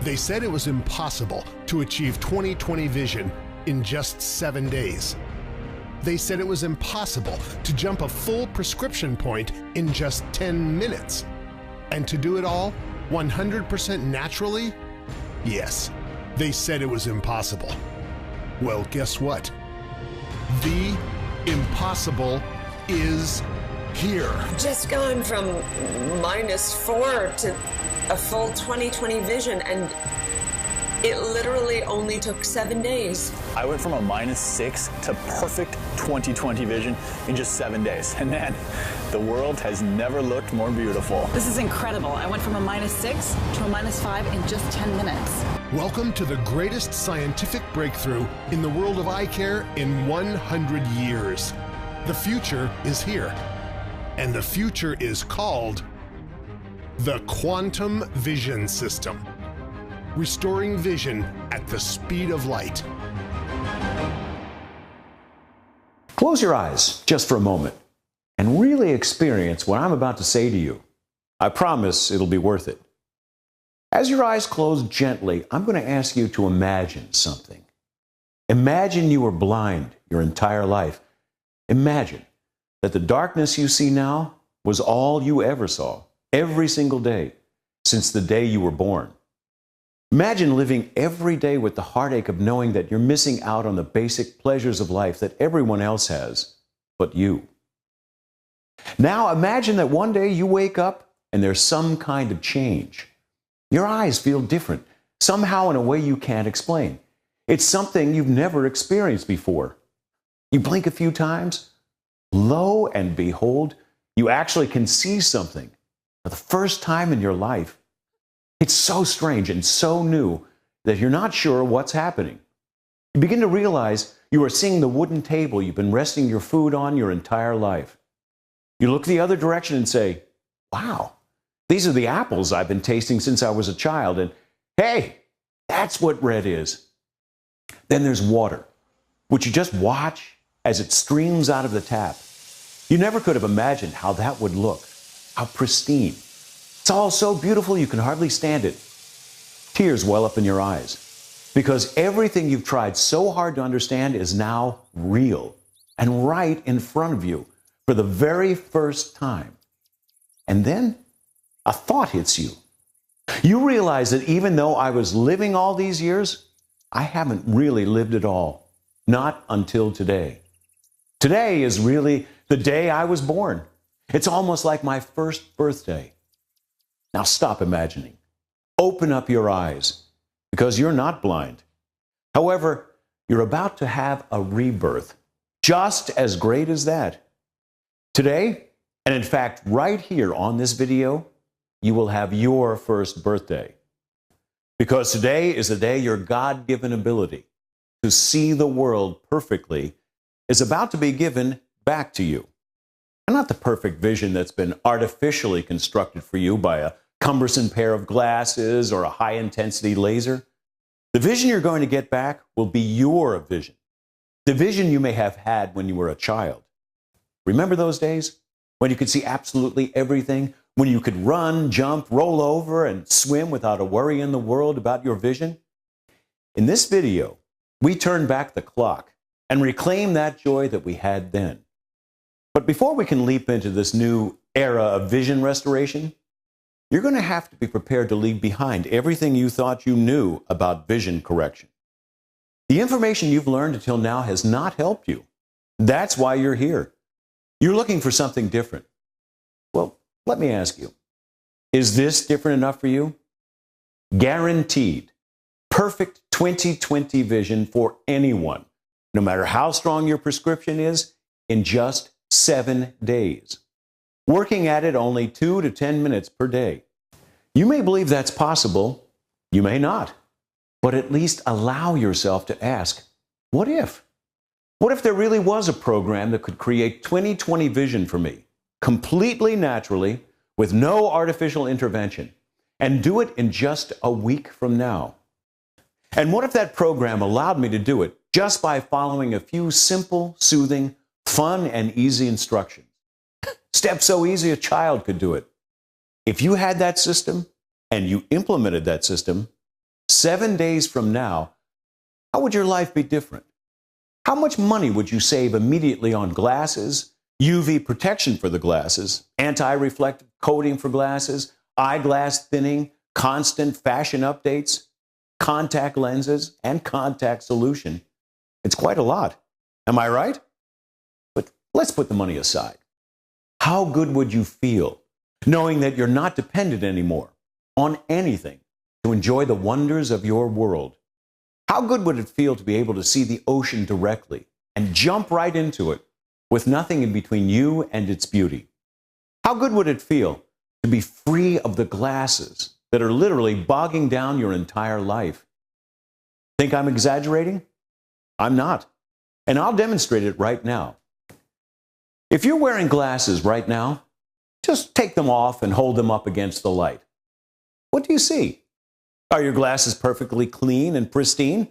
They said it was impossible to achieve 20/20 vision in just 7 days. They said it was impossible to jump a full prescription point in just 10 minutes. And to do it all 100% naturally? Yes, they said it was impossible. Well, guess what? The impossible is here. Just gone from -4 to a full 20/20 vision, and it literally only took 7 days. I went from a -6 to perfect 20/20 vision in just 7 days. And man, the world has never looked more beautiful. This is incredible. I went from a -6 to a -5 in just 10 minutes. Welcome to the greatest scientific breakthrough in the world of eye care in 100 years. The future is here, and the future is called the Quantum Vision System, restoring vision at the speed of light. Close your eyes just for a moment and really experience what I'm about to say to you. I promise it'll be worth it. As your eyes close gently, I'm going to ask you to imagine something. Imagine you were blind your entire life. Imagine that the darkness you see now was all you ever saw, every single day, since the day you were born. Imagine living every day with the heartache of knowing that you're missing out on the basic pleasures of life that everyone else has, but you. Now imagine that one day you wake up and there's some kind of change. Your eyes feel different, somehow in a way you can't explain. It's something you've never experienced before. You blink a few times, lo and behold, you actually can see something for the first time in your life. It's so strange and so new that you're not sure what's happening. You begin to realize you are seeing the wooden table you've been resting your food on your entire life. You look the other direction and say, wow, these are the apples I've been tasting since I was a child, and hey, that's what red is. Then there's water, which you just watch as it streams out of the tap. You never could have imagined how that would look, how pristine. It's all so beautiful you can hardly stand it. Tears well up in your eyes, because everything you've tried so hard to understand is now real and right in front of you for the very first time. And then a thought hits you. You realize that even though I was living all these years, I haven't really lived it all. Not until today. Today is really the day I was born. It's almost like my first birthday. Now stop imagining. Open up your eyes, because you're not blind. However, you're about to have a rebirth, just as great as that. Today, and in fact right here on this video, you will have your first birthday. Because today is the day your God-given ability to see the world perfectly is about to be given back to you. And not the perfect vision that's been artificially constructed for you by a cumbersome pair of glasses or a high-intensity laser. The vision you're going to get back will be your vision. The vision you may have had when you were a child. Remember those days when you could see absolutely everything? When you could run, jump, roll over, and swim without a worry in the world about your vision? In this video, we turn back the clock and reclaim that joy that we had then. But before we can leap into this new era of vision restoration, you're going to have to be prepared to leave behind everything you thought you knew about vision correction. The information you've learned until now has not helped you. That's why you're here. You're looking for something different. Well, let me ask you, is this different enough for you? Guaranteed, perfect 20/20 vision for anyone, no matter how strong your prescription is, in just 7 days. Working at it only 2 to 10 minutes per day. You may believe that's possible, you may not, but at least allow yourself to ask, what if? What if there really was a program that could create 20/20 vision for me, completely naturally, with no artificial intervention, and do it in just a week from now? And what if that program allowed me to do it just by following a few simple, soothing, fun, and easy instructions? Steps so easy a child could do it. If you had that system, and you implemented that system, 7 days from now, how would your life be different? How much money would you save immediately on glasses, UV protection for the glasses, anti-reflective coating for glasses, eyeglass thinning, constant fashion updates, contact lenses, and contact solution? It's quite a lot. Am I right? But let's put the money aside. How good would you feel knowing that you're not dependent anymore on anything to enjoy the wonders of your world? How good would it feel to be able to see the ocean directly and jump right into it with nothing in between you and its beauty? How good would it feel to be free of the glasses that are literally bogging down your entire life? Think I'm exaggerating? I'm not. And I'll demonstrate it right now. If you're wearing glasses right now, just take them off and hold them up against the light. What do you see? Are your glasses perfectly clean and pristine?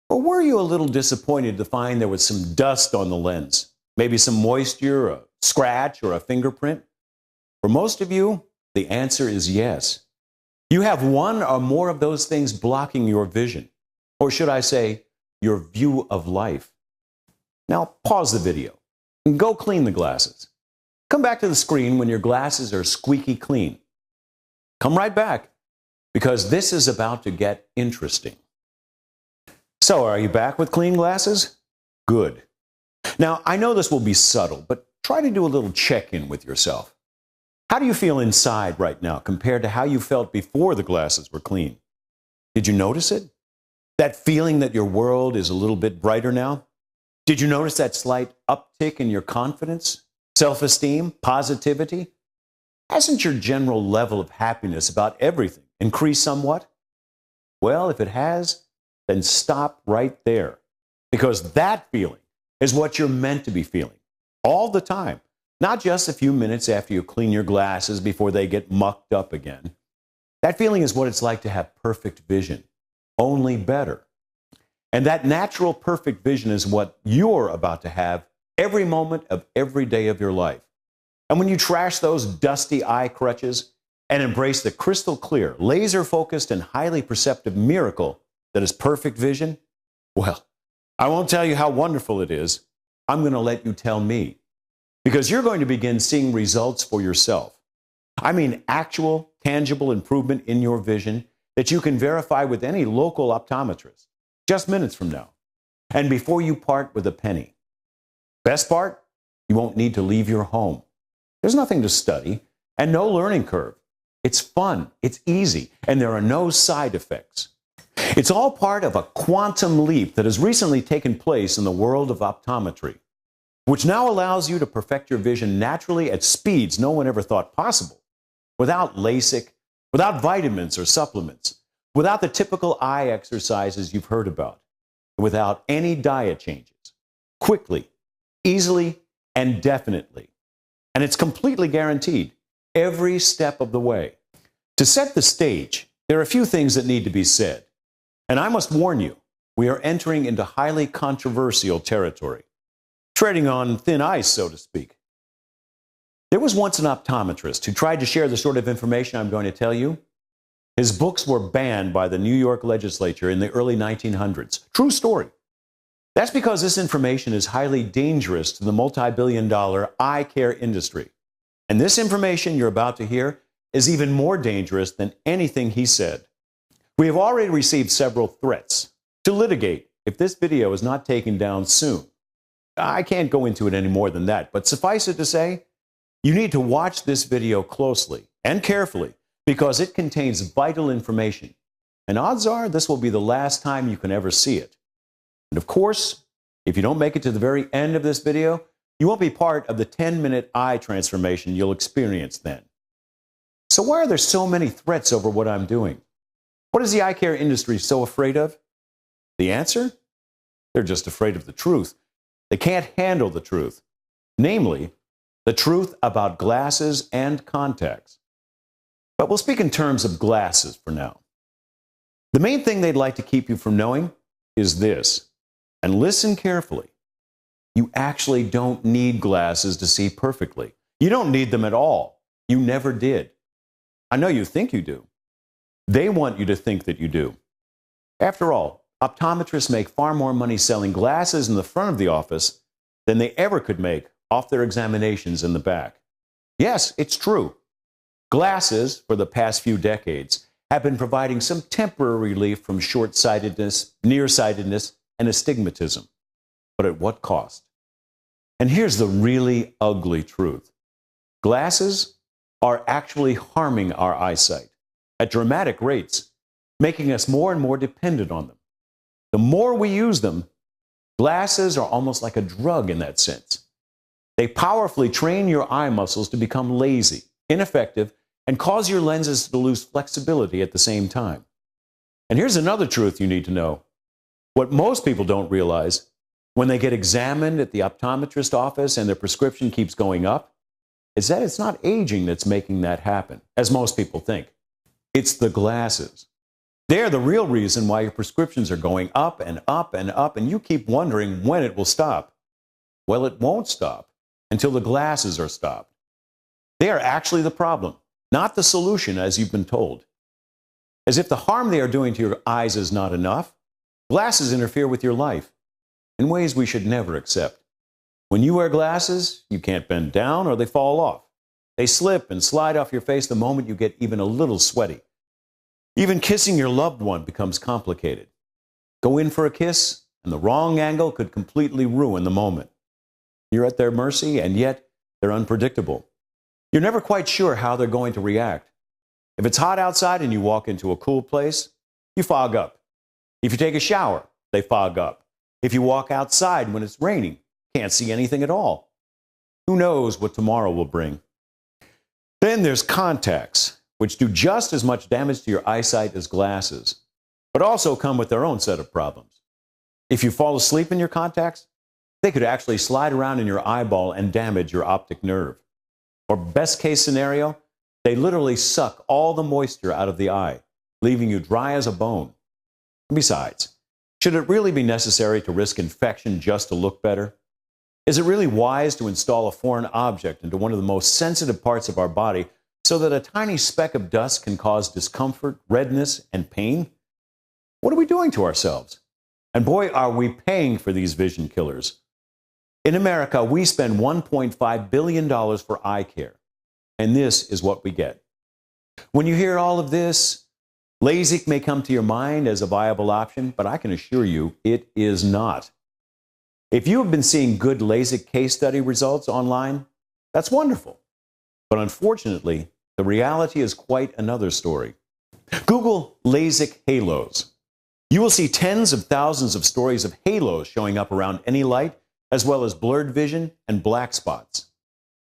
Or were you a little disappointed to find there was some dust on the lens? Maybe some moisture, a scratch, or a fingerprint? For most of you, the answer is yes. You have one or more of those things blocking your vision, or should I say, your view of life. Now pause the video and go clean the glasses. Come back to the screen when your glasses are squeaky clean. Come right back, because this is about to get interesting. So, are you back with clean glasses? Good. Now, I know this will be subtle, but try to do a little check-in with yourself. How do you feel inside right now compared to how you felt before the glasses were clean? Did you notice it? That feeling that your world is a little bit brighter now? Did you notice that slight uptick in your confidence, self-esteem, positivity? Hasn't your general level of happiness about everything increased somewhat? Well, if it has, then stop right there, because that feeling is what you're meant to be feeling all the time, not just a few minutes after you clean your glasses before they get mucked up again. That feeling is what it's like to have perfect vision, only better. And that natural perfect vision is what you're about to have every moment of every day of your life. And when you trash those dusty eye crutches and embrace the crystal clear, laser-focused, and highly perceptive miracle that is perfect vision, well, I won't tell you how wonderful it is. I'm going to let you tell me, because you're going to begin seeing results for yourself. I mean actual, tangible improvement in your vision that you can verify with any local optometrist just minutes from now, and before you part with a penny. Best part? You won't need to leave your home. There's nothing to study and no learning curve. It's fun, it's easy, and there are no side effects. It's all part of a quantum leap that has recently taken place in the world of optometry, which now allows you to perfect your vision naturally at speeds no one ever thought possible, without LASIK, without vitamins or supplements, without the typical eye exercises you've heard about, without any diet changes, quickly, easily, and definitely. And it's completely guaranteed every step of the way. To set the stage, there are a few things that need to be said. And I must warn you, we are entering into highly controversial territory, treading on thin ice, so to speak. There was once an optometrist who tried to share the sort of information I'm going to tell you. His books were banned by the New York legislature in the early 1900s. True story. That's because this information is highly dangerous to the multi-billion-dollar eye care industry. And this information you're about to hear is even more dangerous than anything he said. We have already received several threats to litigate if this video is not taken down soon. I can't go into it any more than that, but suffice it to say, you need to watch this video closely and carefully because it contains vital information. And odds are this will be the last time you can ever see it. And of course, if you don't make it to the very end of this video, you won't be part of the 10-minute eye transformation you'll experience then. So why are there so many threats over what I'm doing? What is the eye care industry so afraid of? The answer? They're just afraid of the truth. They can't handle the truth. Namely, the truth about glasses and contacts. But we'll speak in terms of glasses for now. The main thing they'd like to keep you from knowing is this, and listen carefully. You actually don't need glasses to see perfectly. You don't need them at all. You never did. I know you think you do. They want you to think that you do. After all, optometrists make far more money selling glasses in the front of the office than they ever could make off their examinations in the back. Yes, it's true. Glasses, for the past few decades, have been providing some temporary relief from short-sightedness, nearsightedness, and astigmatism. But at what cost? And here's the really ugly truth. Glasses are actually harming our eyesight at dramatic rates, making us more and more dependent on them. The more we use them, glasses are almost like a drug in that sense. They powerfully train your eye muscles to become lazy, ineffective, and cause your lenses to lose flexibility at the same time. And here's another truth you need to know. What most people don't realize, when they get examined at the optometrist office and their prescription keeps going up, is that it's not aging that's making that happen, as most people think. It's the glasses. They're the real reason why your prescriptions are going up and up and up, and you keep wondering when it will stop. Well, it won't stop until the glasses are stopped. They are actually the problem, not the solution, as you've been told. As if the harm they are doing to your eyes is not enough, glasses interfere with your life in ways we should never accept. When you wear glasses, you can't bend down or they fall off. They slip and slide off your face the moment you get even a little sweaty. Even kissing your loved one becomes complicated. Go in for a kiss, and the wrong angle could completely ruin the moment. You're at their mercy, and yet they're unpredictable. You're never quite sure how they're going to react. If it's hot outside and you walk into a cool place, you fog up. If you take a shower, they fog up. If you walk outside when it's raining, can't see anything at all. Who knows what tomorrow will bring? Then there's contacts, which do just as much damage to your eyesight as glasses, but also come with their own set of problems. If you fall asleep in your contacts, they could actually slide around in your eyeball and damage your optic nerve. Or best case scenario, they literally suck all the moisture out of the eye, leaving you dry as a bone. Besides, should it really be necessary to risk infection just to look better? Is it really wise to install a foreign object into one of the most sensitive parts of our body so that a tiny speck of dust can cause discomfort, redness, and pain? What are we doing to ourselves? And boy, are we paying for these vision killers. In America, we spend $1.5 billion for eye care, and this is what we get. When you hear all of this, LASIK may come to your mind as a viable option, but I can assure you it is not. If you have been seeing good LASIK case study results online, that's wonderful. But unfortunately, the reality is quite another story. Google LASIK halos. You will see tens of thousands of stories of halos showing up around any light, as well as blurred vision and black spots.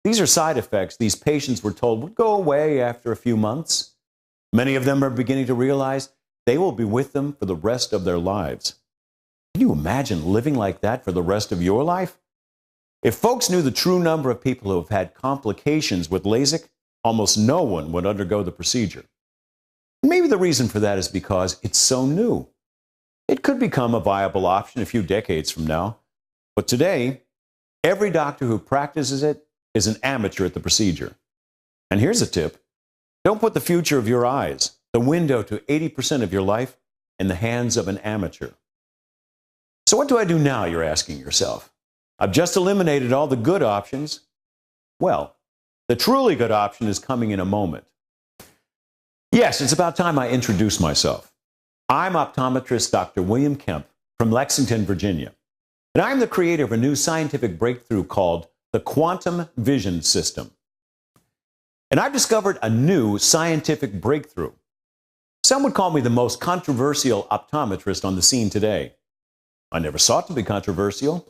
These are side effects these patients were told would go away after a few months. Many of them are beginning to realize they will be with them for the rest of their lives. Can you imagine living like that for the rest of your life? If folks knew the true number of people who have had complications with LASIK, almost no one would undergo the procedure. Maybe the reason for that is because it's so new. It could become a viable option a few decades from now, but today, every doctor who practices it is an amateur at the procedure. And here's a tip. Don't put the future of your eyes, the window to 80% of your life, in the hands of an amateur. So what do I do now, you're asking yourself? I've just eliminated all the good options. Well, the truly good option is coming in a moment. Yes, it's about time I introduce myself. I'm optometrist Dr. William Kemp from Lexington, Virginia. And I'm the creator of a new scientific breakthrough called the Quantum Vision System. And I've discovered a new scientific breakthrough. Some would call me the most controversial optometrist on the scene today. I never sought to be controversial.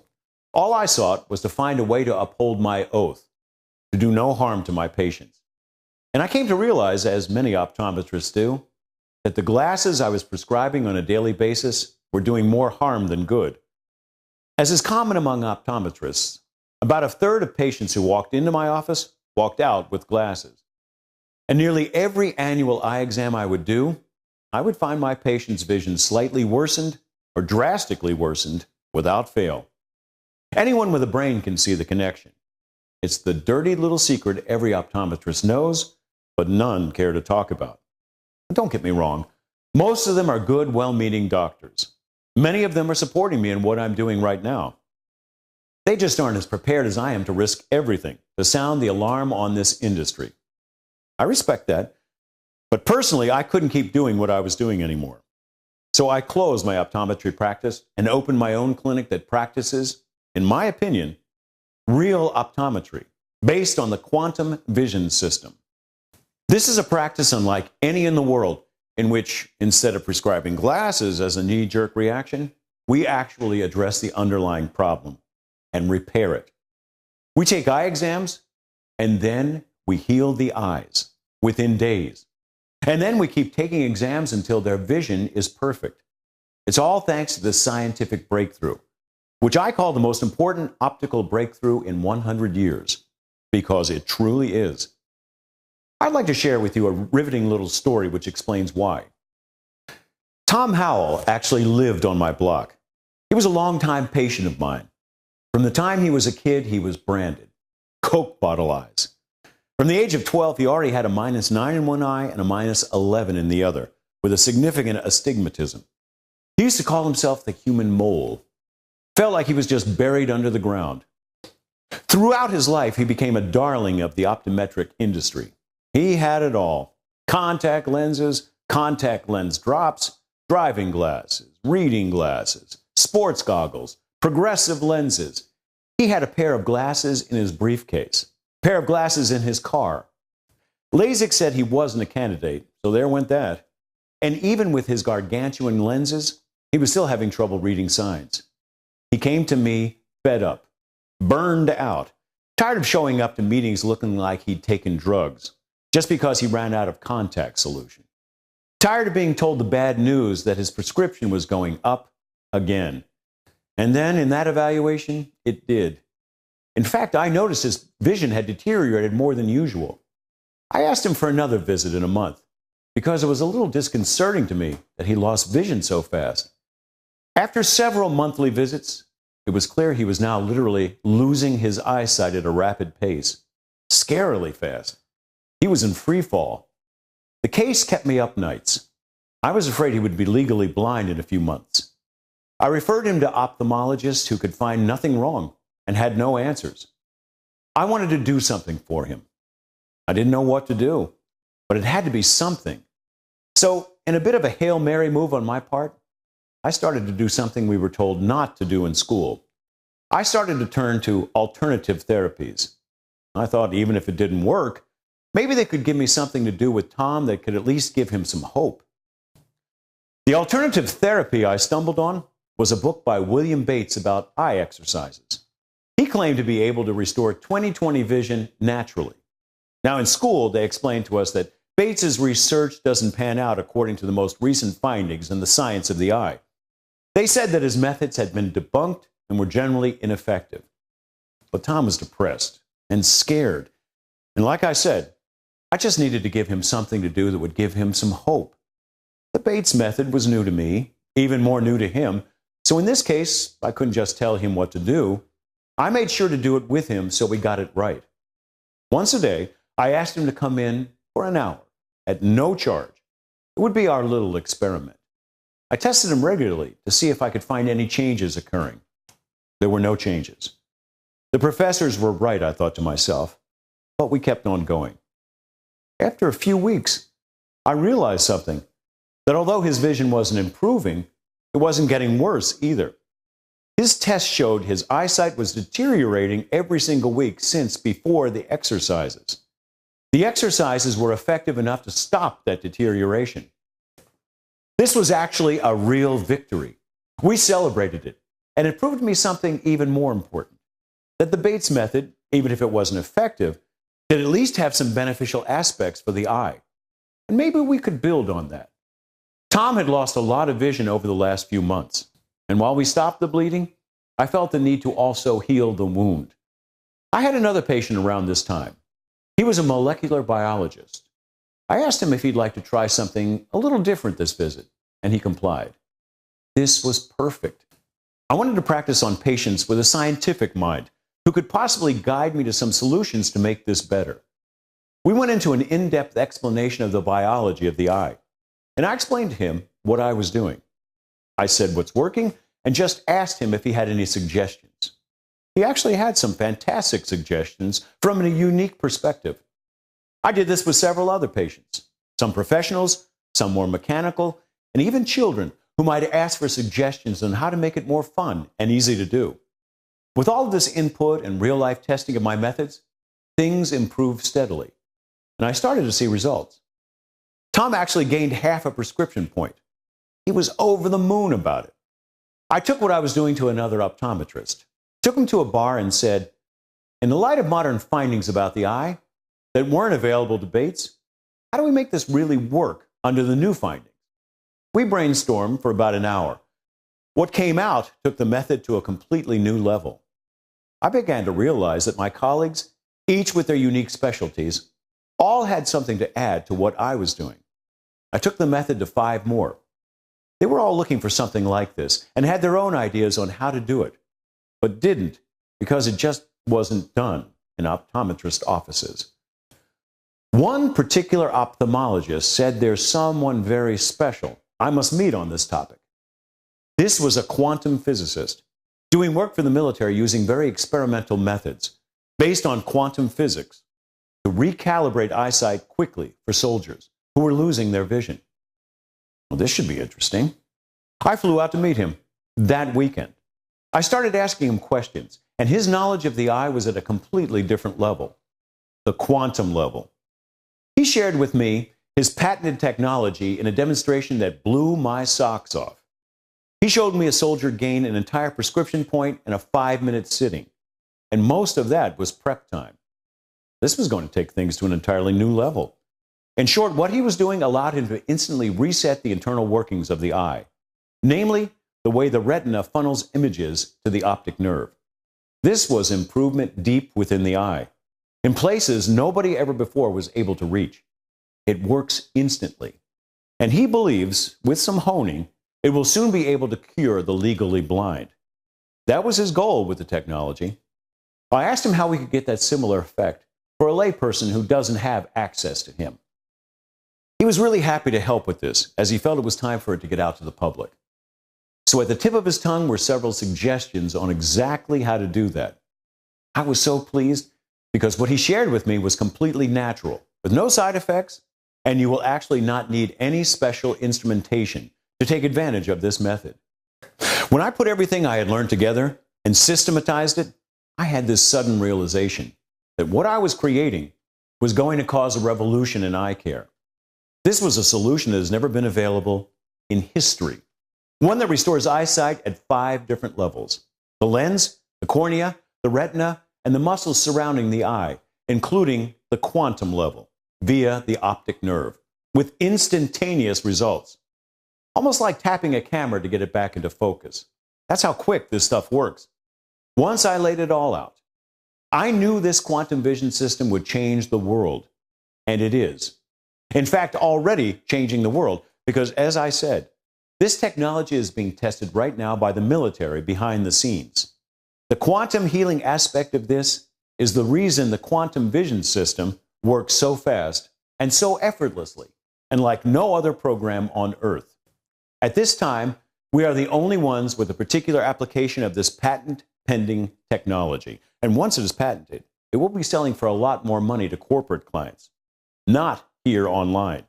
All I sought was to find a way to uphold my oath, to do no harm to my patients. And I came to realize, as many optometrists do, that the glasses I was prescribing on a daily basis were doing more harm than good. As is common among optometrists, about a third of patients who walked into my office walked out with glasses. And nearly every annual eye exam I would do, I would find my patient's vision slightly worsened or drastically worsened without fail. Anyone with a brain can see the connection. It's the dirty little secret every optometrist knows, but none care to talk about. But don't get me wrong. Most of them are good, well-meaning doctors. Many of them are supporting me in what I'm doing right now. They just aren't as prepared as I am to risk everything to sound the alarm on this industry. I respect that, but personally, I couldn't keep doing what I was doing anymore. So I closed my optometry practice and opened my own clinic that practices, in my opinion, real optometry based on the quantum vision system. This is a practice unlike any in the world, in which, instead of prescribing glasses as a knee-jerk reaction, we actually address the underlying problem and repair it. We take eye exams, and then we heal the eyes within days. And then we keep taking exams until their vision is perfect. It's all thanks to this scientific breakthrough, which I call the most important optical breakthrough in 100 years, because it truly is. I'd like to share with you a riveting little story which explains why. Tom Howell actually lived on my block. He was a longtime patient of mine. From the time he was a kid, he was branded Coke bottle eyes. From the age of 12, he already had a -9 in one eye and a -11 in the other, with a significant astigmatism. He used to call himself the human mole. Felt like he was just buried under the ground. Throughout his life, he became a darling of the optometric industry. He had it all: contact lenses, contact lens drops, driving glasses, reading glasses, sports goggles, progressive lenses. He had a pair of glasses in his briefcase, a pair of glasses in his car. LASIK said he wasn't a candidate, so there went that. And even with his gargantuan lenses, he was still having trouble reading signs. He came to me fed up, burned out, tired of showing up to meetings looking like he'd taken drugs, just because he ran out of contact solution. Tired of being told the bad news that his prescription was going up again. And then in that evaluation, it did. In fact, I noticed his vision had deteriorated more than usual. I asked him for another visit in a month, because it was a little disconcerting to me that he lost vision so fast. After several monthly visits, it was clear he was now literally losing his eyesight at a rapid pace, scarily fast. He was in free fall. The case kept me up nights. I was afraid he would be legally blind in a few months. I referred him to ophthalmologists who could find nothing wrong and had no answers. I wanted to do something for him. I didn't know what to do, but it had to be something. So, in a bit of a Hail Mary move on my part, I started to do something we were told not to do in school. I started to turn to alternative therapies. I thought even if it didn't work, maybe they could give me something to do with Tom that could at least give him some hope. The alternative therapy I stumbled on was a book by William Bates about eye exercises. He claimed to be able to restore 20/20 vision naturally. Now, in school, they explained to us that Bates's research doesn't pan out according to the most recent findings in the science of the eye. They said that his methods had been debunked and were generally ineffective. But Tom was depressed and scared. And like I said, I just needed to give him something to do that would give him some hope. The Bates method was new to me, even more new to him. So in this case, I couldn't just tell him what to do. I made sure to do it with him so we got it right. Once a day, I asked him to come in for an hour at no charge. It would be our little experiment. I tested him regularly to see if I could find any changes occurring. There were no changes. The professors were right, I thought to myself, but we kept on going. After a few weeks, I realized something, that although his vision wasn't improving, it wasn't getting worse either. His test showed his eyesight was deteriorating every single week since before the exercises. The exercises were effective enough to stop that deterioration. This was actually a real victory. We celebrated it, and it proved to me something even more important, that the Bates method, even if it wasn't effective, did at least have some beneficial aspects for the eye. And maybe we could build on that. Tom had lost a lot of vision over the last few months, and while we stopped the bleeding, I felt the need to also heal the wound. I had another patient around this time. He was a molecular biologist. I asked him if he'd like to try something a little different this visit, and he complied. This was perfect. I wanted to practice on patients with a scientific mind who could possibly guide me to some solutions to make this better. We went into an in-depth explanation of the biology of the eye. and I explained to him what I was doing. I said what's working and just asked him if he had any suggestions. He actually had some fantastic suggestions from a unique perspective. I did this with several other patients, some professionals, some more mechanical, and even children who might ask for suggestions on how to make it more fun and easy to do. With all of this input and real-life testing of my methods, things improved steadily, and I started to see results. Tom actually gained half a prescription point. He was over the moon about it. I took what I was doing to another optometrist, took him to a bar and said, in the light of modern findings about the eye that weren't available to Bates, how do we make this really work under the new findings? We brainstormed for about an hour. What came out took the method to a completely new level. I began to realize that my colleagues, each with their unique specialties, all had something to add to what I was doing. I took the method to 5 more. They were all looking for something like this and had their own ideas on how to do it, but didn't because it just wasn't done in optometrist offices. One particular ophthalmologist said there's someone very special I must meet on this topic. This was a quantum physicist doing work for the military using very experimental methods based on quantum physics to recalibrate eyesight quickly for soldiers who were losing their vision. Well, this should be interesting. I flew out to meet him that weekend. I started asking him questions, and his knowledge of the eye was at a completely different level, the quantum level. He shared with me his patented technology in a demonstration that blew my socks off. He showed me a soldier gain an entire prescription point in a 5-minute sitting, and most of that was prep time. This was going to take things to an entirely new level. In short, what he was doing allowed him to instantly reset the internal workings of the eye, namely the way the retina funnels images to the optic nerve. This was improvement deep within the eye, in places nobody ever before was able to reach. It works instantly. And he believes, with some honing, it will soon be able to cure the legally blind. That was his goal with the technology. I asked him how we could get that similar effect for a layperson who doesn't have access to him. He was really happy to help with this, as he felt it was time for it to get out to the public. So at the tip of his tongue were several suggestions on exactly how to do that. I was so pleased because what he shared with me was completely natural, with no side effects, and you will actually not need any special instrumentation to take advantage of this method. When I put everything I had learned together and systematized it, I had this sudden realization that what I was creating was going to cause a revolution in eye care. This was a solution that has never been available in history. One that restores eyesight at 5 different levels: the lens, the cornea, the retina, and the muscles surrounding the eye, including the quantum level, via the optic nerve, with instantaneous results. Almost like tapping a camera to get it back into focus. That's how quick this stuff works. Once I laid it all out, I knew this quantum vision system would change the world, and it is. In fact, already changing the world, because as I said, this technology is being tested right now by the military behind the scenes. The quantum healing aspect of this is the reason the quantum vision system works so fast and so effortlessly, and like no other program on Earth. At this time, we are the only ones with a particular application of this patent-pending technology. And once it is patented, it will be selling for a lot more money to corporate clients, not here online.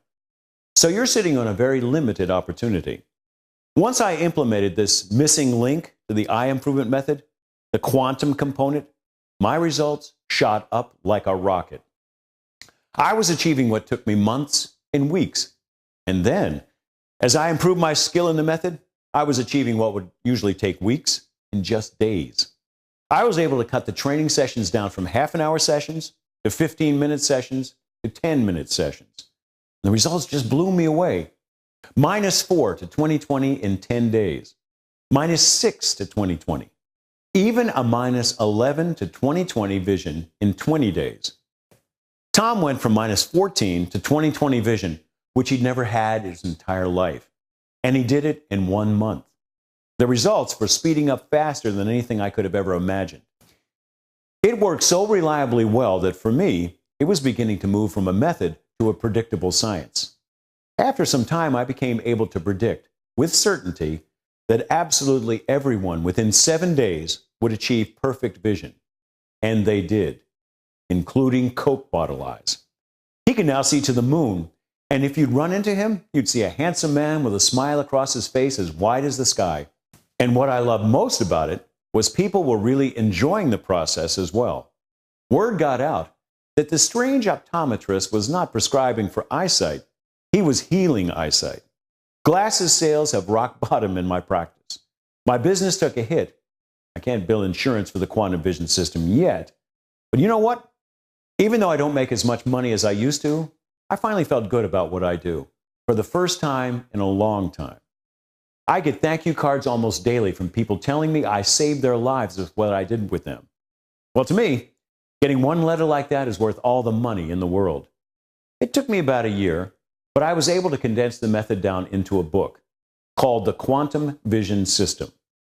So you're sitting on a very limited opportunity. Once I implemented this missing link to the eye improvement method, the quantum component, my results shot up like a rocket. I was achieving what took me months and weeks. And then, as I improved my skill in the method, I was achieving what would usually take weeks in just days. I was able to cut the training sessions down from half-an-hour sessions to 15-minute sessions to 10-minute sessions. The results just blew me away. -4 to 20/20 in 10 days. -6 to 20/20. Even a -11 to 20/20 vision in 20 days. Tom went from -14 to 20/20 vision, which he'd never had his entire life. And he did it in 1 month. The results were speeding up faster than anything I could have ever imagined. It worked so reliably well that for me, it was beginning to move from a method to a predictable science. After some time, I became able to predict with certainty that absolutely everyone within 7 days would achieve perfect vision. And they did, including Coke bottle eyes. He can now see to the moon, and if you'd run into him, you'd see a handsome man with a smile across his face as wide as the sky. And what I loved most about it was people were really enjoying the process as well. Word got out that the strange optometrist was not prescribing for eyesight, he was healing eyesight. Glasses sales have rock bottom in my practice. My business took a hit. I can't bill insurance for the quantum vision system yet, but you know what? Even though I don't make as much money as I used to, I finally felt good about what I do for the first time in a long time. I get thank you cards almost daily from people telling me I saved their lives with what I did with them. Well, to me, getting one letter like that is worth all the money in the world. It took me about a year, but I was able to condense the method down into a book called The Quantum Vision System.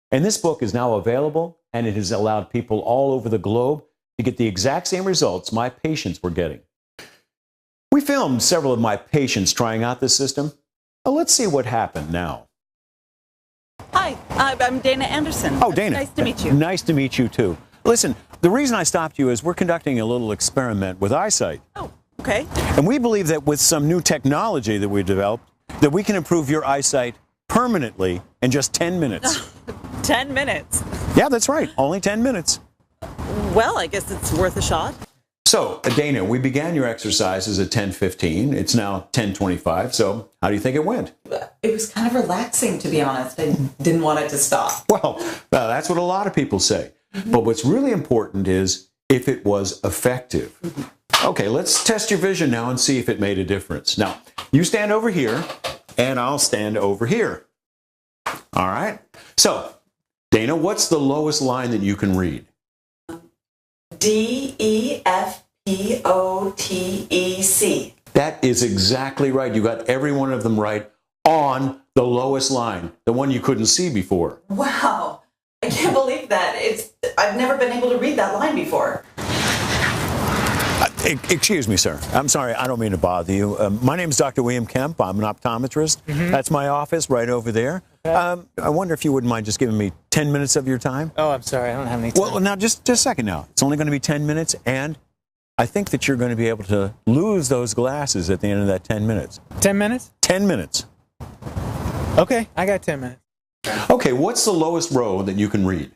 And this book is now available, and it has allowed people all over the globe to get the exact same results my patients were getting. We filmed several of my patients trying out this system. Well, let's see what happened now. Hi, I'm Dana Anderson. Oh, Dana. Nice to meet you. Nice to meet you, too. Listen, the reason I stopped you is we're conducting a little experiment with eyesight. Oh, okay. And we believe that with some new technology that we developed, that we can improve your eyesight permanently in just 10 minutes. 10 minutes. Yeah, that's right. Only 10 minutes. Well, I guess it's worth a shot. So, Dana, we began your exercises at 10:15. It's now 10:25. So, how do you think it went? It was kind of relaxing, to be honest. I didn't want it to stop. Well, that's what a lot of people say. But what's really important is if it was effective. Okay, let's test your vision now and see if it made a difference. Now, you stand over here, and I'll stand over here. All right? So, Dana, what's the lowest line that you can read? DEFPOTEC. That is exactly right. You got every one of them right on the lowest line, the one you couldn't see before. Wow. I can't believe that. I've never been able to read that line before. Excuse me, sir. I'm sorry. I don't mean to bother you. My name is Dr. William Kemp. I'm an optometrist. That's my office right over there. Okay. I wonder if you wouldn't mind just giving me 10 minutes of your time? Oh, I'm sorry. I don't have any time. Well, now, just a second now. It's only going to be 10 minutes, and I think that you're going to be able to lose those glasses at the end of that 10 minutes. 10 minutes? 10 minutes. Okay, I got 10 minutes. Okay, what's the lowest row that you can read?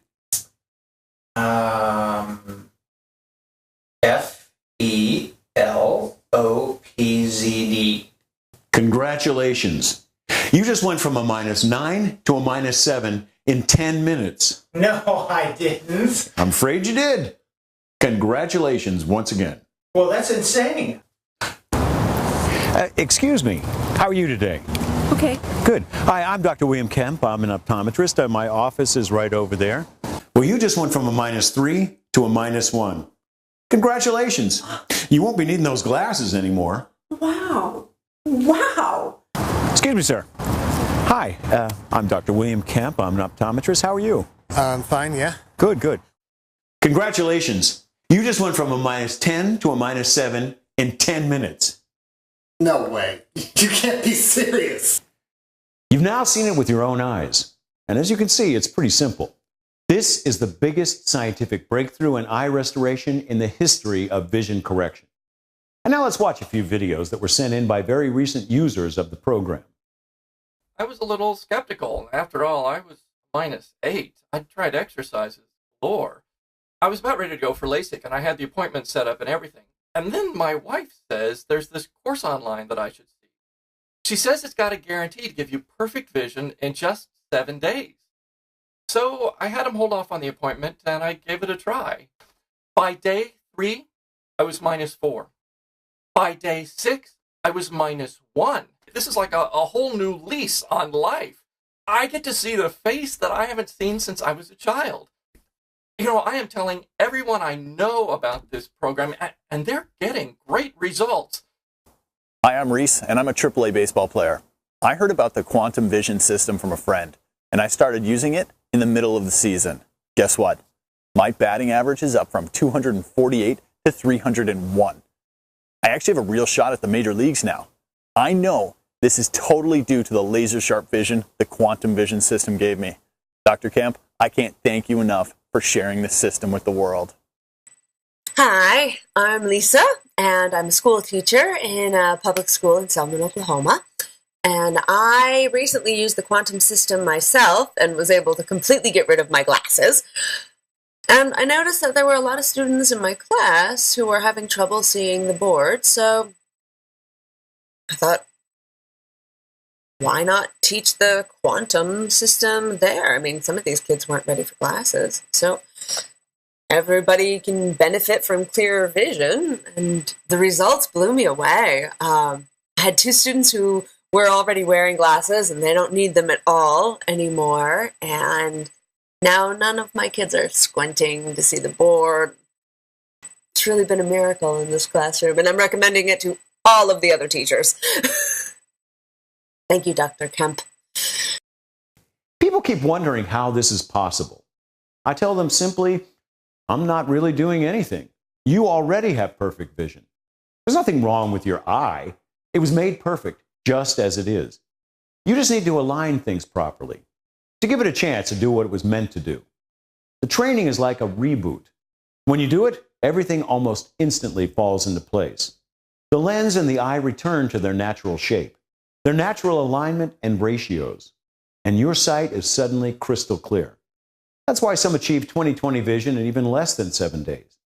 FELOPZD. Congratulations. You just went from a -9 to a -7 in 10 minutes. No, I didn't. I'm afraid you did. Congratulations once again. Well, that's insane. Excuse me. How are you today? Okay. Good. Hi, I'm Dr. William Kemp. I'm an optometrist. My office is right over there. Well, you just went from a -3 to a -1. Congratulations. You won't be needing those glasses anymore. Wow. Wow. Excuse me, sir. Hi, I'm Dr. William Kemp. I'm an optometrist. How are you? I'm fine, yeah. Good, good. Congratulations. You just went from a -10 to a -7 in 10 minutes. No way. You can't be serious. You've now seen it with your own eyes. And as you can see, it's pretty simple. This is the biggest scientific breakthrough in eye restoration in the history of vision correction. And now let's watch a few videos that were sent in by very recent users of the program. I was a little skeptical. After all, I was -8. I'd tried exercises galore. I was about ready to go for LASIK, and I had the appointment set up and everything. And then my wife says there's this course online that I should see. She says it's got a guarantee to give you perfect vision in just 7 days. So I had him hold off on the appointment, and I gave it a try. By day 3, I was -4. By day 6, I was -1. This is like a whole new lease on life. I get to see the face that I haven't seen since I was a child. You know, I am telling everyone I know about this program, and they're getting great results. Hi, I'm Reese, and I'm a AAA baseball player. I heard about the Quantum Vision system from a friend, and I started using it in the middle of the season. Guess what? My batting average is up from 248 to 301. I actually have a real shot at the major leagues now. I know This is totally due to the laser sharp vision the Quantum Vision system gave me. Dr. Kemp, I can't thank you enough for sharing this system with the world. Hi, I'm Lisa, and I'm a school teacher in a public school in Selma, Oklahoma. And I recently used the quantum system myself and was able to completely get rid of my glasses. And I noticed that there were a lot of students in my class who were having trouble seeing the board, so I thought, why not teach the quantum system there? I mean, some of these kids weren't ready for glasses, so everybody can benefit from clearer vision, and the results blew me away. I had 2 students who were already wearing glasses, and they don't need them at all anymore, and now none of my kids are squinting to see the board. It's really been a miracle in this classroom, and I'm recommending it to all of the other teachers. Thank you, Dr. Kemp. People keep wondering how this is possible. I tell them simply, I'm not really doing anything. You already have perfect vision. There's nothing wrong with your eye. It was made perfect just as it is. You just need to align things properly, to give it a chance to do what it was meant to do. The training is like a reboot. When you do it, everything almost instantly falls into place. The lens and the eye return to their natural shape, their natural alignment and ratios, and your sight is suddenly crystal clear. That's why some achieve 20/20 vision in even less than 7 days.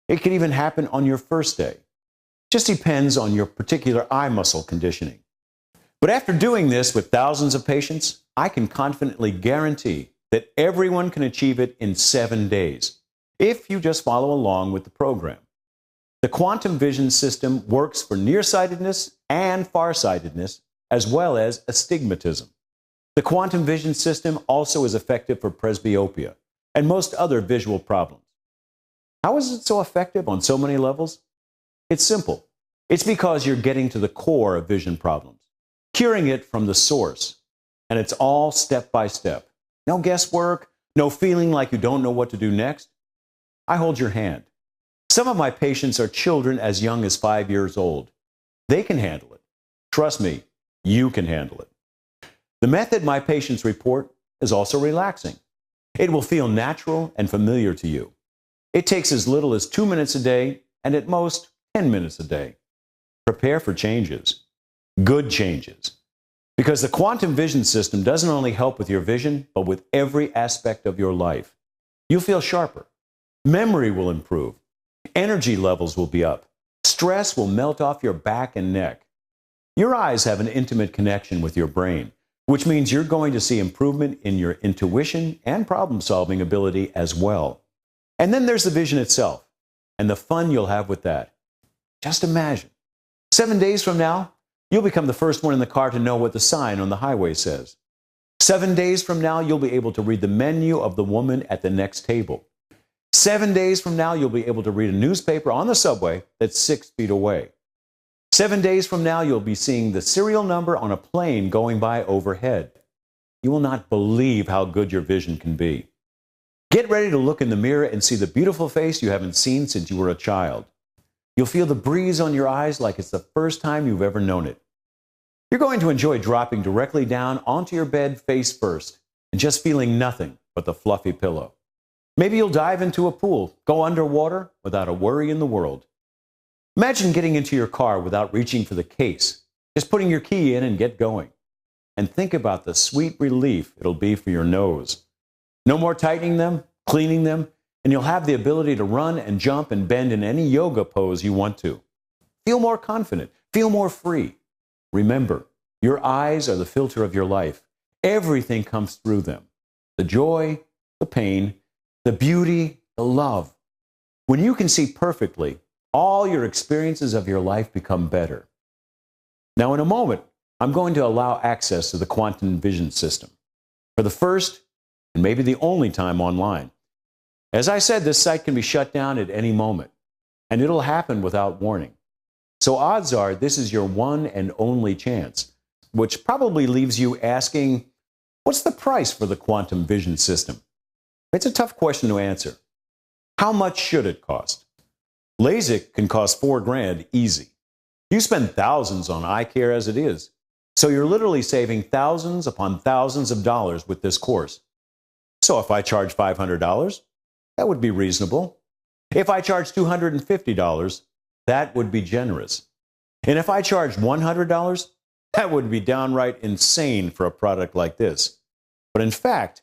It can even happen on your first day. Just depends on your particular eye muscle conditioning. But after doing this with thousands of patients, I can confidently guarantee that everyone can achieve it in 7 days, if you just follow along with the program. The Quantum Vision system works for nearsightedness and farsightedness, as well as astigmatism. The Quantum Vision system also is effective for presbyopia and most other visual problems. How is it so effective on so many levels? It's simple. It's because you're getting to the core of vision problems, curing it from the source, and it's all step by step. No guesswork, no feeling like you don't know what to do next. I hold your hand. Some of my patients are children as young as 5 years old. They can handle it. Trust me, you can handle it. The method my patients report is also relaxing. It will feel natural and familiar to you. It takes as little as 2 minutes a day and at most 10 minutes a day. Prepare for changes, good changes. Because the Quantum Vision system doesn't only help with your vision, but with every aspect of your life. You'll feel sharper. Memory will improve. Energy levels will be up. Stress will melt off your back and neck. Your eyes have an intimate connection with your brain, which means you're going to see improvement in your intuition and problem-solving ability as well. And then there's the vision itself, and the fun you'll have with that. Just imagine, 7 days from now, you'll become the first one in the car to know what the sign on the highway says. 7 days from now, you'll be able to read the menu of the woman at the next table. 7 days from now, you'll be able to read a newspaper on the subway that's 6 feet away. 7 days from now, you'll be seeing the serial number on a plane going by overhead. You will not believe how good your vision can be. Get ready to look in the mirror and see the beautiful face you haven't seen since you were a child. You'll feel the breeze on your eyes like it's the first time you've ever known it. You're going to enjoy dropping directly down onto your bed face first and just feeling nothing but the fluffy pillow. Maybe you'll dive into a pool, go underwater without a worry in the world. Imagine getting into your car without reaching for the case, just putting your key in and get going. And think about the sweet relief it'll be for your nose. No more tightening them, cleaning them, and you'll have the ability to run and jump and bend in any yoga pose you want to. Feel more confident, feel more free. Remember, your eyes are the filter of your life. Everything comes through them. The joy, the pain, the beauty, the love. When you can see perfectly, all your experiences of your life become better. Now, in a moment, I'm going to allow access to the Quantum Vision system for the first and maybe the only time online. As I said, this site can be shut down at any moment, and it'll happen without warning. So odds are this is your one and only chance, which probably leaves you asking, what's the price for the Quantum Vision system? It's a tough question to answer. How much should it cost? LASIK can cost $4,000 easy. You spend thousands on eye care as it is. So you're literally saving thousands upon thousands of dollars with this course. So if I charge $500, that would be reasonable. If I charge $250, that would be generous. And if I charge $100, that would be downright insane for a product like this. But in fact,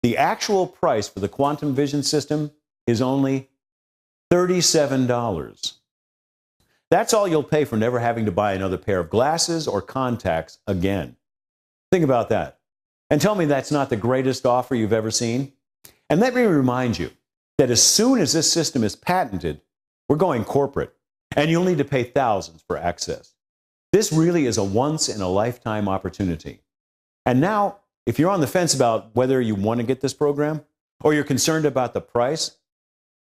the actual price for the Quantum Vision system is only $37. That's all you'll pay for never having to buy another pair of glasses or contacts again. Think about that. And tell me that's not the greatest offer you've ever seen. And let me remind you that as soon as this system is patented, we're going corporate, and you'll need to pay thousands for access. This really is a once-in-a-lifetime opportunity. And now, if you're on the fence about whether you want to get this program, or you're concerned about the price,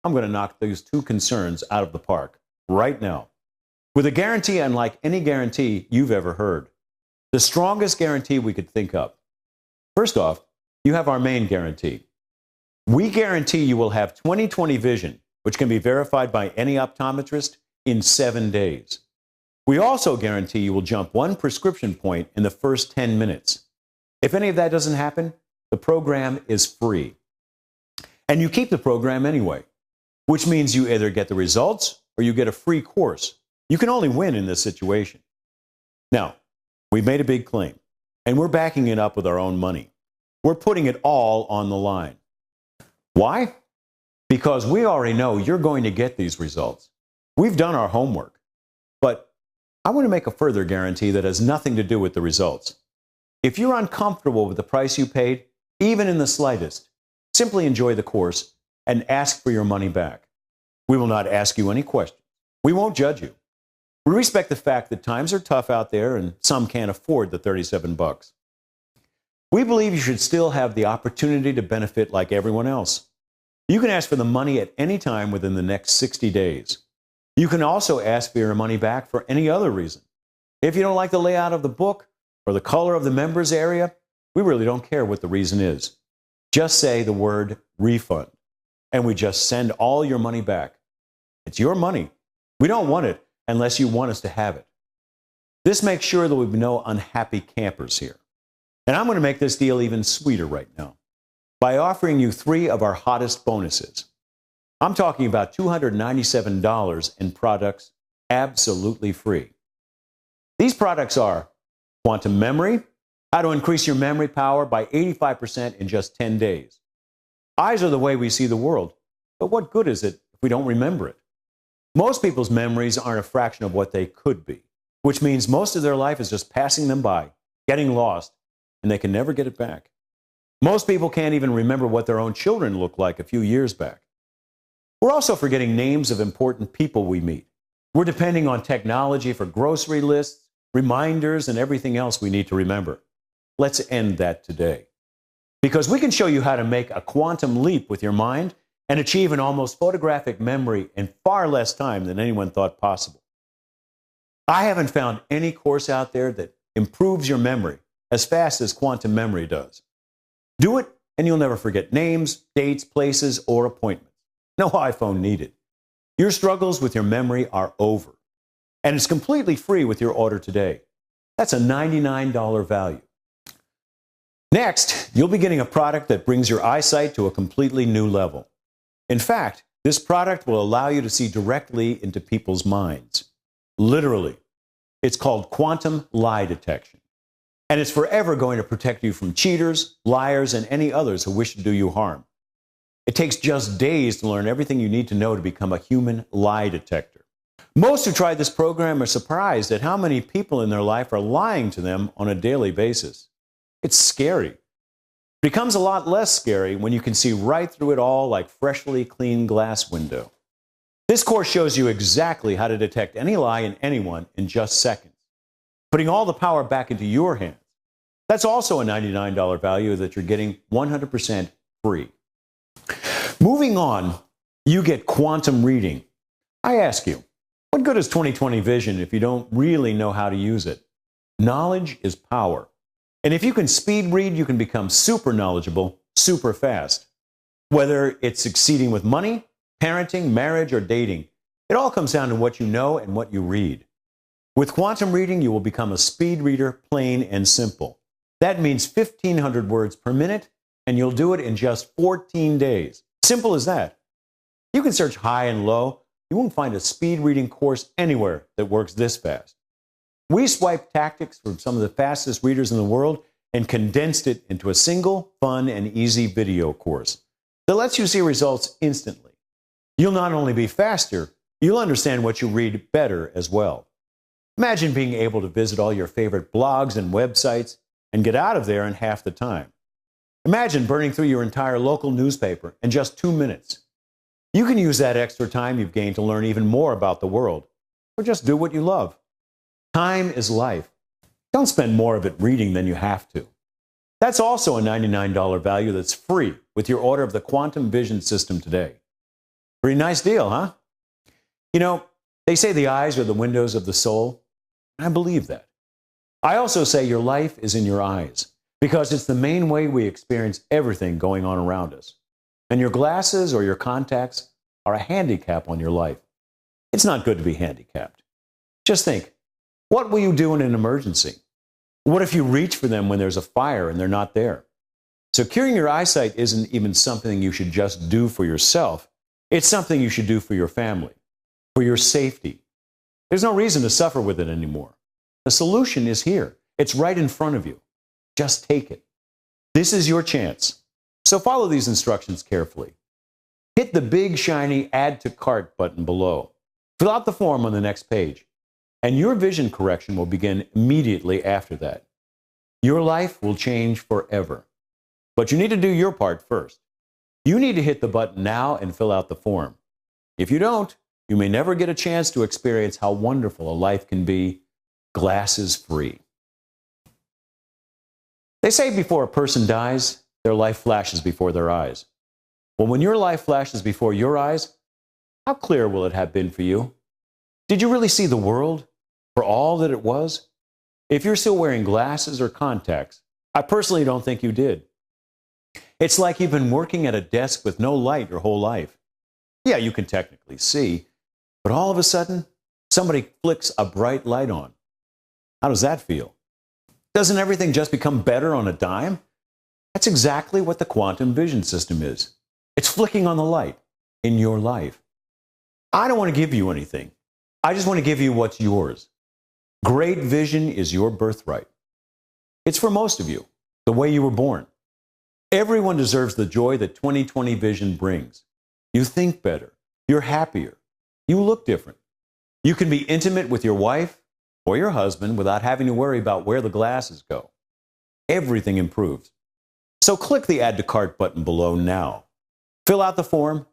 I'm going to knock those two concerns out of the park right now, with a guarantee unlike any guarantee you've ever heard. The strongest guarantee we could think of. First off, you have our main guarantee. We guarantee you will have 20/20 vision, which can be verified by any optometrist in 7 days. We also guarantee you will jump one prescription point in the first 10 minutes. If any of that doesn't happen, the program is free. And you keep the program anyway, which means you either get the results or you get a free course. You can only win in this situation. Now, we've made a big claim, and we're backing it up with our own money. We're putting it all on the line. Why? Because we already know you're going to get these results. We've done our homework. But I want to make a further guarantee that has nothing to do with the results. If you're uncomfortable with the price you paid, even in the slightest, simply enjoy the course and ask for your money back. We will not ask you any questions. We won't judge you. We respect the fact that times are tough out there and some can't afford the $37. We believe you should still have the opportunity to benefit like everyone else. You can ask for the money at any time within the next 60 days. You can also ask for your money back for any other reason. If you don't like the layout of the book or the color of the members area, we really don't care what the reason is. Just say the word refund, and we just send all your money back. It's your money. We don't want it unless you want us to have it. This makes sure there will be no unhappy campers here. And I'm going to make this deal even sweeter right now by offering you 3 of our hottest bonuses. I'm talking about $297 in products absolutely free. These products are Quantum Memory, how to increase your memory power by 85% in just 10 days. Eyes are the way we see the world, but what good is it if we don't remember it? Most people's memories aren't a fraction of what they could be, which means most of their life is just passing them by, getting lost, and they can never get it back. Most people can't even remember what their own children looked like a few years back. We're also forgetting names of important people we meet. We're depending on technology for grocery lists, reminders, and everything else we need to remember. Let's end that today. Because we can show you how to make a quantum leap with your mind and achieve an almost photographic memory in far less time than anyone thought possible. I haven't found any course out there that improves your memory as fast as Quantum Memory does. Do it, and you'll never forget names, dates, places, or appointments. No iPhone needed. Your struggles with your memory are over. And it's completely free with your order today. That's a $99 value. Next, you'll be getting a product that brings your eyesight to a completely new level. In fact, this product will allow you to see directly into people's minds. Literally. It's called Quantum Lie Detection. And it's forever going to protect you from cheaters, liars, and any others who wish to do you harm. It takes just days to learn everything you need to know to become a human lie detector. Most who try this program are surprised at how many people in their life are lying to them on a daily basis. It's scary. It becomes a lot less scary when you can see right through it all like freshly cleaned glass window. This course shows you exactly how to detect any lie in anyone in just seconds, putting all the power back into your hands. That's also a $99 value that you're getting 100% free. Moving on, you get quantum reading. I ask you, what good is 20/20 vision if you don't really know how to use it? Knowledge is power. And if you can speed read, you can become super knowledgeable, super fast. Whether it's succeeding with money, parenting, marriage, or dating, it all comes down to what you know and what you read. With quantum reading, you will become a speed reader, plain and simple. That means 1,500 words per minute, and you'll do it in just 14 days. Simple as that. You can search high and low. You won't find a speed reading course anywhere that works this fast. We swiped tactics from some of the fastest readers in the world and condensed it into a single, fun, and easy video course that lets you see results instantly. You'll not only be faster, you'll understand what you read better as well. Imagine being able to visit all your favorite blogs and websites and get out of there in half the time. Imagine burning through your entire local newspaper in just 2 minutes. You can use that extra time you've gained to learn even more about the world, or just do what you love. Time is life. Don't spend more of it reading than you have to. That's also a $99 value that's free with your order of the Quantum Vision system today. Pretty nice deal, huh? You know, they say the eyes are the windows of the soul. I believe that. I also say your life is in your eyes because it's the main way we experience everything going on around us. And your glasses or your contacts are a handicap on your life. It's not good to be handicapped. Just think, what will you do in an emergency? What if you reach for them when there's a fire and they're not there? Securing your eyesight isn't even something you should just do for yourself. It's something you should do for your family, for your safety. There's no reason to suffer with it anymore. The solution is here. It's right in front of you. Just take it. This is your chance. So follow these instructions carefully. Hit the big shiny Add to Cart button below. Fill out the form on the next page, and your vision correction will begin immediately after that. Your life will change forever. But you need to do your part first. You need to hit the button now and fill out the form. If you don't, you may never get a chance to experience how wonderful a life can be, glasses free. They say before a person dies, their life flashes before their eyes. Well, when your life flashes before your eyes, how clear will it have been for you? Did you really see the world for all that it was? If you're still wearing glasses or contacts, I personally don't think you did. It's like you've been working at a desk with no light your whole life. Yeah, you can technically see, but all of a sudden, somebody flicks a bright light on. How does that feel? Doesn't everything just become better on a dime? That's exactly what the quantum vision system is. It's flicking on the light in your life. I don't want to give you anything. I just want to give you what's yours. Great vision is your birthright. It's for most of you, the way you were born. Everyone deserves the joy that 20/20 vision brings. You think better. You're happier. You look different. You can be intimate with your wife or your husband without having to worry about where the glasses go. Everything improves. So click the Add to Cart button below now. Fill out the form.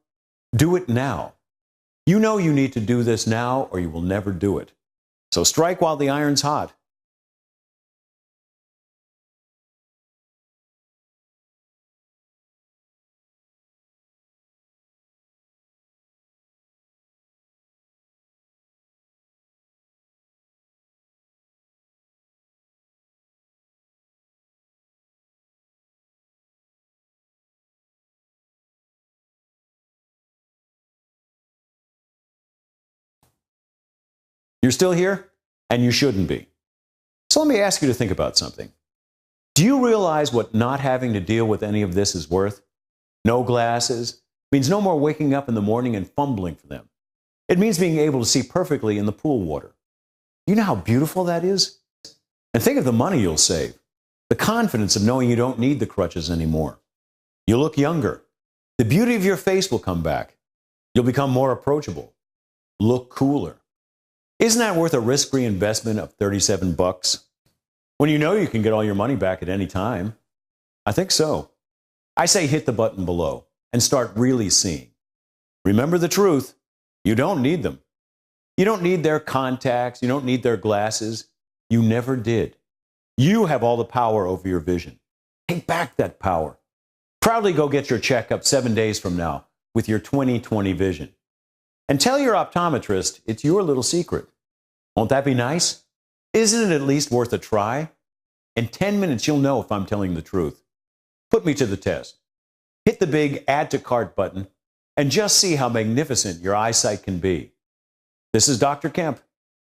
Do it now. You know you need to do this now or you will never do it. So strike while the iron's hot. You're still here, and you shouldn't be. So let me ask you to think about something. Do you realize what not having to deal with any of this is worth? No glasses means no more waking up in the morning and fumbling for them. It means being able to see perfectly in the pool water. You know how beautiful that is? And think of the money you'll save. The confidence of knowing you don't need the crutches anymore. You'll look younger. The beauty of your face will come back. You'll become more approachable. Look cooler. Isn't that worth a risk-free investment of $37 when you know you can get all your money back at any time? I think so. I say hit the button below and start really seeing. Remember the truth. You don't need them. You don't need their contacts. You don't need their glasses. You never did. You have all the power over your vision. Take back that power. Proudly go get your checkup 7 days from now with your 20/20 vision. And tell your optometrist it's your little secret. Won't that be nice? Isn't it at least worth a try? In 10 minutes, you'll know if I'm telling the truth. Put me to the test. Hit the big Add to Cart button and just see how magnificent your eyesight can be. This is Dr. Kemp,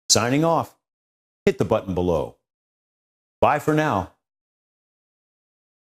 signing off. hit the button below. Bye for now.